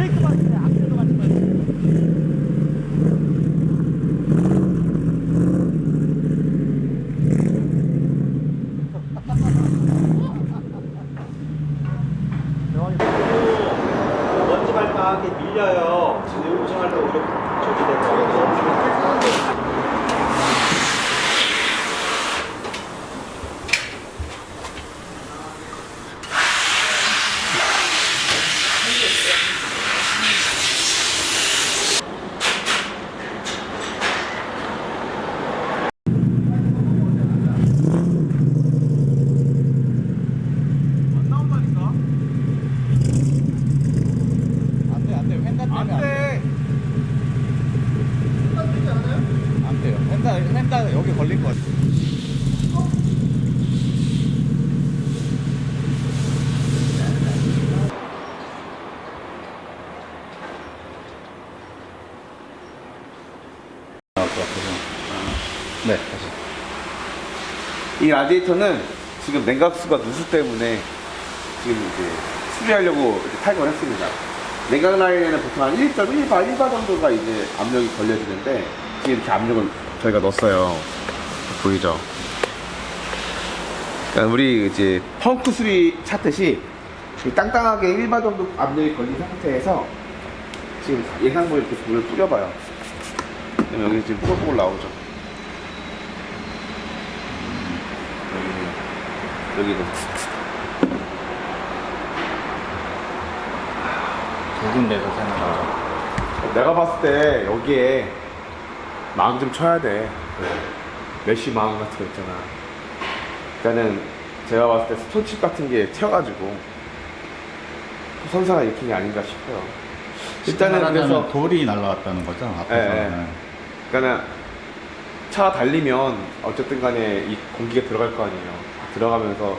브레이크 밟을 때 악셀도 같이 밟고. 먼지 발가락에 밀려요. 지금 우승할 때 오히려 저기 되더라고요. 펜다 여기 걸린 거 같아. 네, 다시. 이 라디에이터는 지금 냉각수가 누수 때문에 지금 이제 수리하려고 탈거를 했습니다. 냉각 라인에는 보통 한 1.1바 정도가 이제 압력이 걸려지는데 지금 이렇게 압력을 저희가 넣었어요. 보이죠? 그러니까 우리 이제 펑크 수리 찾듯이 땅땅하게 1바 정도 압력이 걸린 상태에서 지금 예상물 이렇게 물을 뿌려봐요. 그럼 여기 지금 뽀글뽀글 나오죠. 여기도 두 군데서 생각하죠. 내가 봤을 때 여기에 마음 좀 쳐야 돼. 메쉬 마음 같은 거 있잖아. 그러니까는 제가 봤을 때 스톤칩 같은 게 튀어가지고 선사가 일으킨 게 아닌가 싶어요. 일단은 그래서 돌이 날라왔다는 거죠? 앞에서. 네. 그러니까 차 달리면 어쨌든 간에 이 공기가 들어갈 거 아니에요. 들어가면서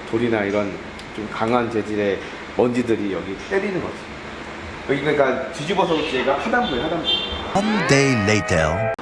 돌이나 이런 좀 강한 재질의 먼지들이 여기 때리는 거지. 여기 그러니까 뒤집어서 얘가 하단부에 하단부. One day later.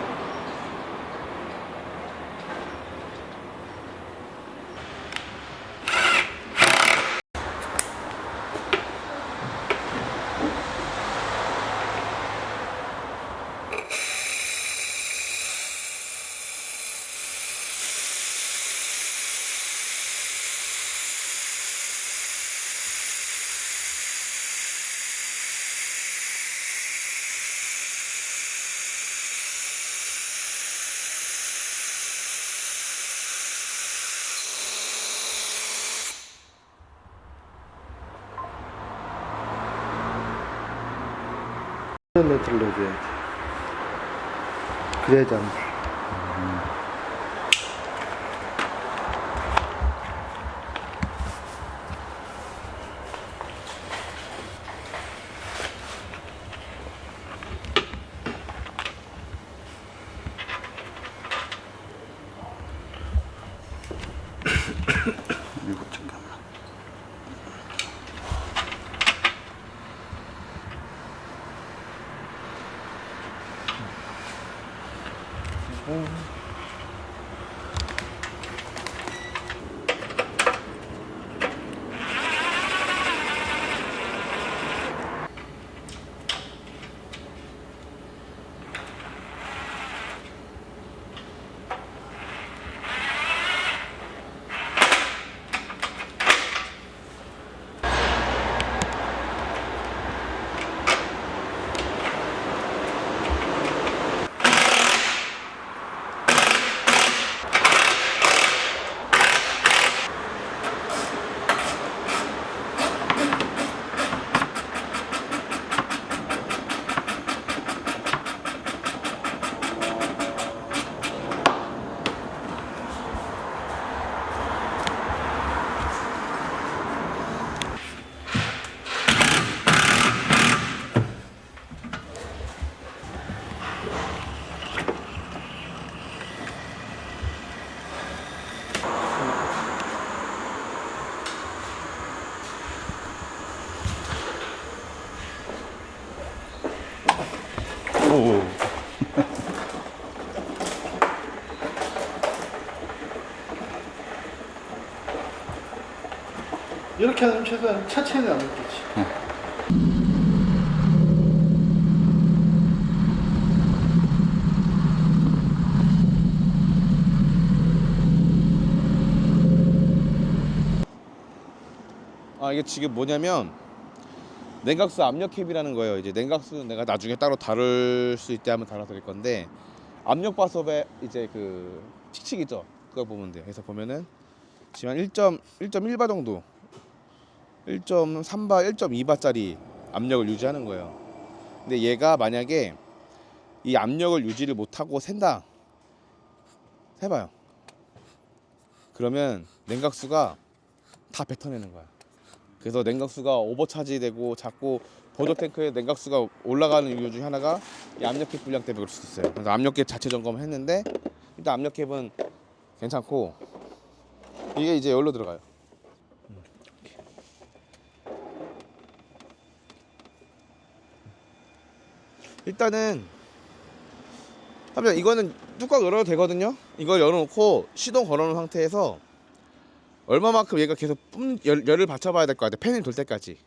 렌트를 넣어줘야지. 그래야지 안 돼. 이거 잠깐만. 오. 이렇게 하면 최소한 차체는 안 먹겠지. 이게 지금 뭐냐면 냉각수 압력 캡이라는 거예요. 이제 냉각수는 내가 나중에 따로 다룰 수 있대 하면 다뤄드릴 건데 압력 바섭에 이제 그 칙칙이죠. 그거 보면 돼요. 그래서 보면은 지금 한 1.1바 정도, 1.3바, 1.2바짜리 압력을 유지하는 거예요. 근데 얘가 만약에 이 압력을 유지를 못하고 샌다 해봐요. 그러면 냉각수가 다 뱉어내는 거야. 그래서 냉각수가 오버차지 되고 자꾸 보조 탱크에 냉각수가 올라가는 이유 중에 하나가 이 압력캡 불량 때문에 그럴 수도 있어요. 그래서 압력캡 자체 점검을 했는데 일단 압력캡은 괜찮고 이게 이제 여기로 들어가요. 일단은 하면 이거는 뚜껑 열어도 되거든요. 이걸 열어놓고 시동 걸어놓은 상태에서 얼마만큼 얘가 계속 열을 받쳐봐야 될 것 같아. 팬이 돌 때까지.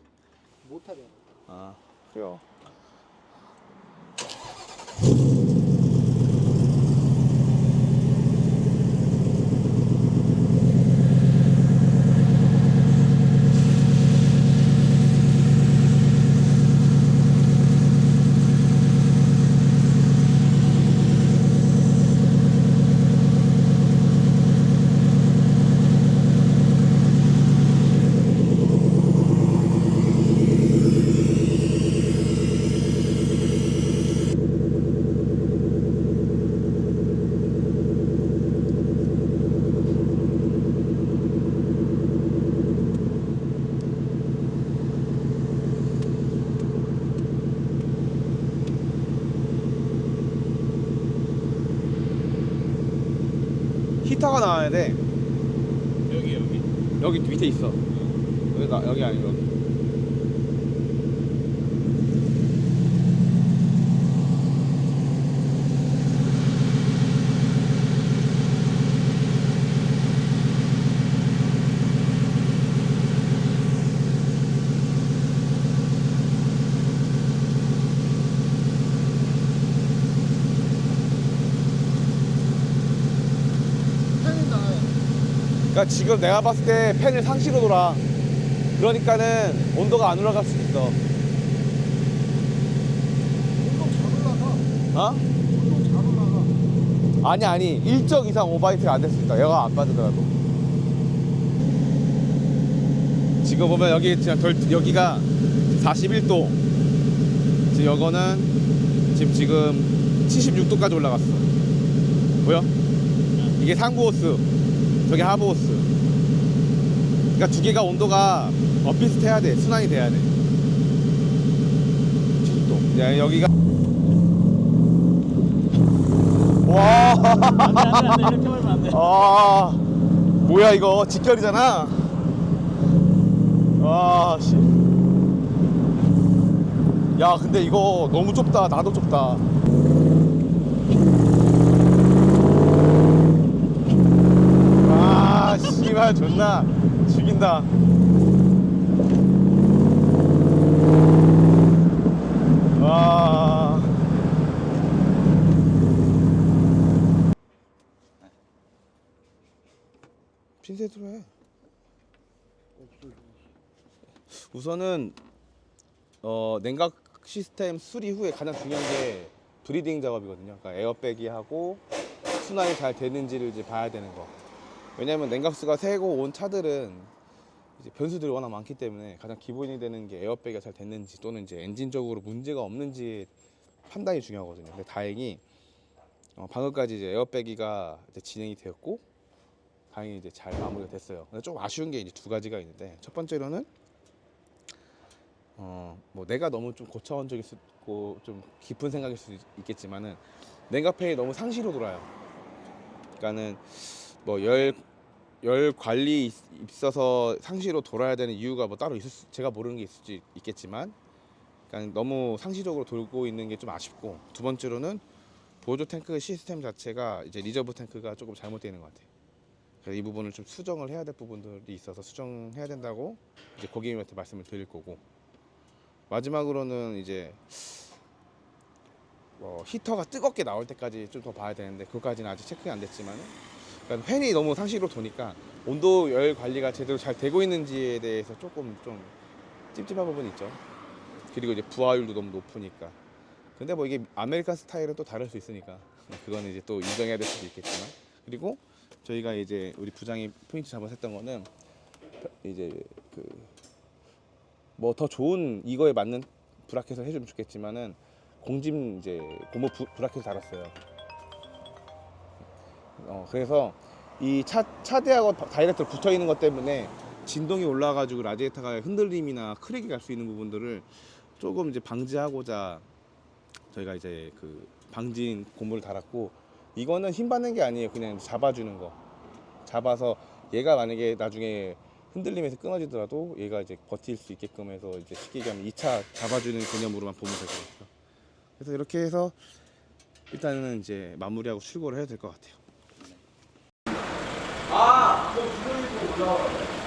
못하죠. 아 그래요. 히터가 나와야 돼. 여기 밑에 있어. 여기 아니고 여기. 그러니까 지금 내가 봤을 때 팬을 상시로 돌아. 그러니까는 온도가 안 올라갈 수도 있어. 운동 잘 올라가. 어? 운동 잘 올라가. 아니 일정 이상 오버히트가 안 될 수 있다. 얘가 안 빠지더라도. 지금 보면 여기 지금 여기가 41도. 지금 이거는 지금 76도까지 올라갔어. 보여? 이게 상부 호스, 저게 하부 호스. 그러니까 두 개가 온도가 비슷해야 돼. 순환이 돼야 돼. 70도. 야, 여기가 와. 안 돼. 이렇게 하면 안 돼. 아, 뭐야 이거 직결이잖아. 아, 씨. 야, 근데 이거 너무 좁다. 나도 좁다. 아, 씨발 존나 죽인다. 와. 핀셋으로 해. 우선은 냉각 시스템 수리 후에 가장 중요한 게 브리딩 작업이거든요. 그러니까 에어백이 하고 순환이 잘 되는지를 이제 봐야 되는 거. 왜냐면 냉각수가 새고 온 차들은 이제 변수들이 워낙 많기 때문에 가장 기본이 되는 게 에어백이 잘 됐는지 또는 이제 엔진적으로 문제가 없는지 판단이 중요하거든요. 근데 다행히 방금까지 이제 에어백이가 이제 진행이 되었고 다행히 이제 잘 마무리가 됐어요. 근데 좀 아쉬운 게 이제 두 가지가 있는데 첫 번째로는 뭐 내가 너무 좀 고차원적일 수 있고 좀 깊은 생각일 수도 있겠지만은 냉각팬이 너무 상시로 돌아요. 그러니까는 뭐 열 관리 있어서 상시로 돌아야 되는 이유가 뭐 따로 제가 모르는 게 있을 수 있겠지만 그러니까 너무 상시적으로 돌고 있는 게 좀 아쉽고 두 번째로는 보조 탱크 시스템 자체가 이제 리저브 탱크가 조금 잘못되어 있는 것 같아요. 그래서 이 부분을 좀 수정을 해야 될 부분들이 있어서 수정해야 된다고 이제 고객님한테 말씀을 드릴 거고 마지막으로는 이제 히터가 뜨겁게 나올 때까지 좀 더 봐야 되는데 그것까지는 아직 체크가 안 됐지만 그러니까 팬이 너무 상시로 도니까 온도 열 관리가 제대로 잘 되고 있는지에 대해서 조금 좀 찝찝한 부분이 있죠. 그리고 이제 부하율도 너무 높으니까. 근데 뭐 이게 아메리칸 스타일은 또 다를 수 있으니까 그거는 이제 또 인정해야 될 수도 있겠지만. 그리고 저희가 이제 우리 부장이 포인트 잡아서 했던 거는 이제 그 뭐 더 좋은 이거에 맞는 브라켓을 해주면 좋겠지만은 공짐 이제 고무 브라켓을 달았어요. 그래서 이 차대하고 다이렉트로 붙어 있는 것 때문에 진동이 올라가지고 라디에이터가 흔들림이나 크랙이 갈 수 있는 부분들을 조금 이제 방지하고자 저희가 이제 그 방진 고무를 달았고, 이거는 힘 받는 게 아니에요. 그냥 잡아주는 거. 잡아서 얘가 만약에 나중에 흔들림에서 끊어지더라도 얘가 이제 버틸 수 있게끔 해서 이제 쉽게 얘기하면 2차 잡아주는 개념으로만 보면 될 것 같아요. 그래서 이렇게 해서 일단은 이제 마무리하고 출고를 해야 될 것 같아요. 아, 너 주머니도 올라와.